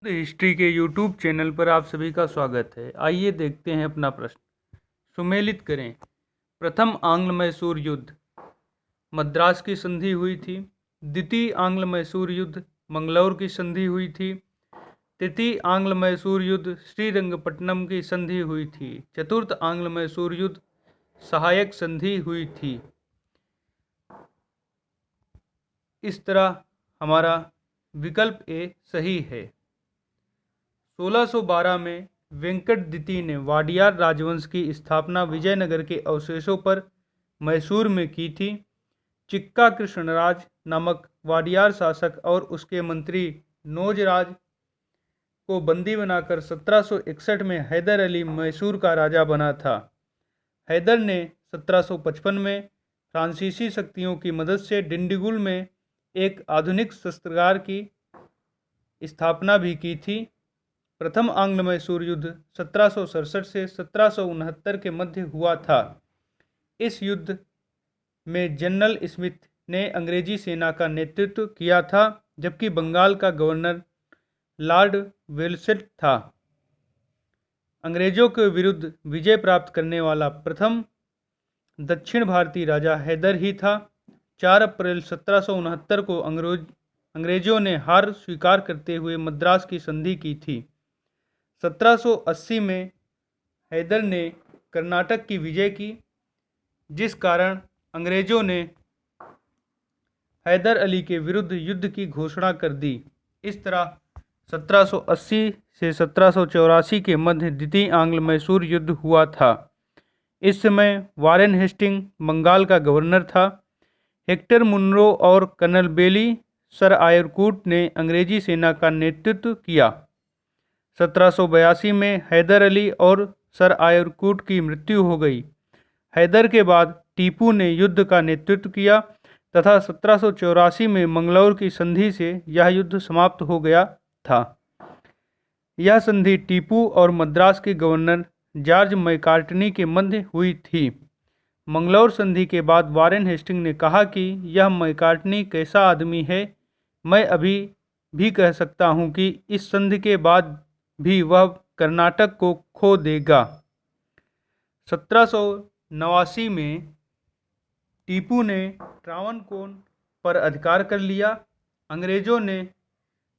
History के YouTube channel पर आप सभी का स्वागत है। आइए देखते हैं अपना प्रश्न। सुमेलित करें। प्रथम आंग्ल मैसूर युद्ध मद्रास की संधि हुई थी। द्वितीय आंग्ल मैसूर युद्ध मंगलौर की संधि हुई थी। तृतीय आंग्ल मैसूर युद्ध श्रीरंगपट्टनम की संधि हुई थी। चतुर्थ आंग्ल मैसूर युद्ध सहायक संधि हुई थी। इस तरह हमारा विकल्प ए सही है। 1612 में वेंकट द्वितीय ने वाडियार राजवंश की स्थापना विजयनगर के अवशेषों पर मैसूर में की थी। चिक्का कृष्णराज नामक वाडियार शासक और उसके मंत्री नोजराज को बंदी बनाकर 1761 में हैदर अली मैसूर का राजा बना था। हैदर ने 1755 में फ्रांसीसी शक्तियों की मदद से डिंडीगुल में एक आधुनिक शस्त्रागार की स्थापना भी की थी। प्रथम आंग्ल मैसूर युद्ध 1767 से 1769 के मध्य हुआ था। इस युद्ध में जनरल स्मिथ ने अंग्रेजी सेना का नेतृत्व किया था, जबकि बंगाल का गवर्नर लॉर्ड वेल्लेस्ली था। अंग्रेजों के विरुद्ध विजय प्राप्त करने वाला प्रथम दक्षिण भारतीय राजा हैदर ही था। 4 अप्रैल 1769 को अंग्रेजों ने हार स्वीकार करते हुए मद्रास की संधि की थी। 1780 में हैदर ने कर्नाटक की विजय की, जिस कारण अंग्रेजों ने हैदर अली के विरुद्ध युद्ध की घोषणा कर दी। इस तरह 1780 से 1784 के मध्य द्वितीय आंग्ल मैसूर युद्ध हुआ था। इस समय वारेन हेस्टिंग बंगाल का गवर्नर था। हेक्टर मुनरो और कर्नल बेली सर आयरकूट ने अंग्रेजी सेना का नेतृत्व किया। 1782 में हैदर अली और सर आयरकूट की मृत्यु हो गई। हैदर के बाद टीपू ने युद्ध का नेतृत्व किया तथा 1784 में मंगलौर की संधि से यह युद्ध समाप्त हो गया था। यह संधि टीपू और मद्रास के गवर्नर जॉर्ज मैकार्टनी के मध्य हुई थी। मंगलौर संधि के बाद वारेन हेस्टिंग ने कहा कि यह मैकार्टनी कैसा आदमी है, मैं अभी भी कह सकता हूं कि इस संधि के बाद भी वह कर्नाटक को खो देगा। 1789 में टीपू ने ट्रावनकोर पर अधिकार कर लिया। अंग्रेजों ने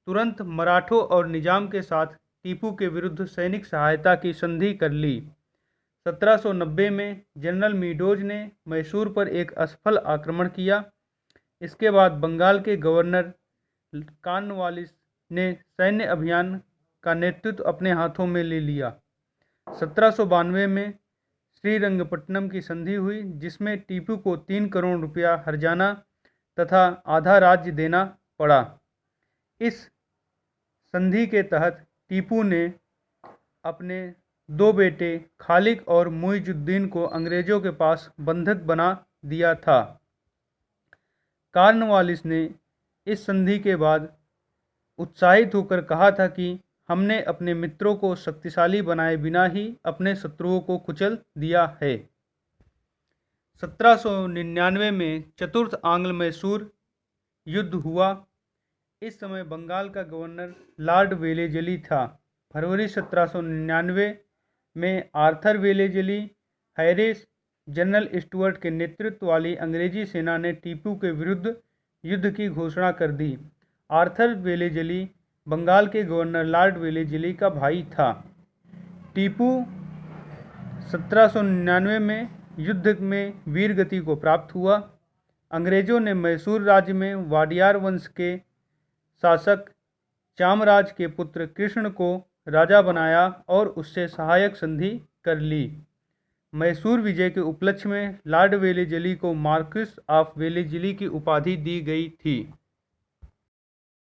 तुरंत मराठों और निजाम के साथ टीपू के विरुद्ध सैनिक सहायता की संधि कर ली। 1790 में जनरल मीडोज ने मैसूर पर एक असफल आक्रमण किया। इसके बाद बंगाल के गवर्नर कॉर्नवालिस ने सैन्य अभियान का नेतृत्व अपने हाथों में ले लिया। 1792 में श्रीरंगपट्टनम की संधि हुई, जिसमें टीपू को 3 करोड़ रुपया हर्जाना तथा आधा राज्य देना पड़ा। इस संधि के तहत टीपू ने अपने 2 बेटे खालिद और मुइजुद्दीन को अंग्रेजों के पास बंधक बना दिया था। कॉर्नवालिस ने इस संधि के बाद उत्साहित होकर कहा था कि हमने अपने मित्रों को शक्तिशाली बनाए बिना ही अपने शत्रुओं को कुचल दिया है। 1799 में चतुर्थ आंग्ल मैसूर युद्ध हुआ। इस समय बंगाल का गवर्नर लॉर्ड वेलेस्ली था। फरवरी 1799 में Arthur Wellesley, Harris, general Stuart के नेतृत्व वाली अंग्रेजी सेना ने टीपू के विरुद्ध युद्ध की घोषणा कर दी। आर्थर वेलेस्ली बंगाल के गवर्नर लॉर्ड वेलेस्ली का भाई था। टीपू 1799 में युद्ध में वीरगति को प्राप्त हुआ। अंग्रेजों ने मैसूर राज्य में वाडियार वंश के शासक चामराज के पुत्र कृष्ण को राजा बनाया और उससे सहायक संधि कर ली। मैसूर विजय के उपलक्ष्य में लॉर्ड वेलेस्ली को मार्क्विस ऑफ वेलेस्ली की उपाधि दी गई थी।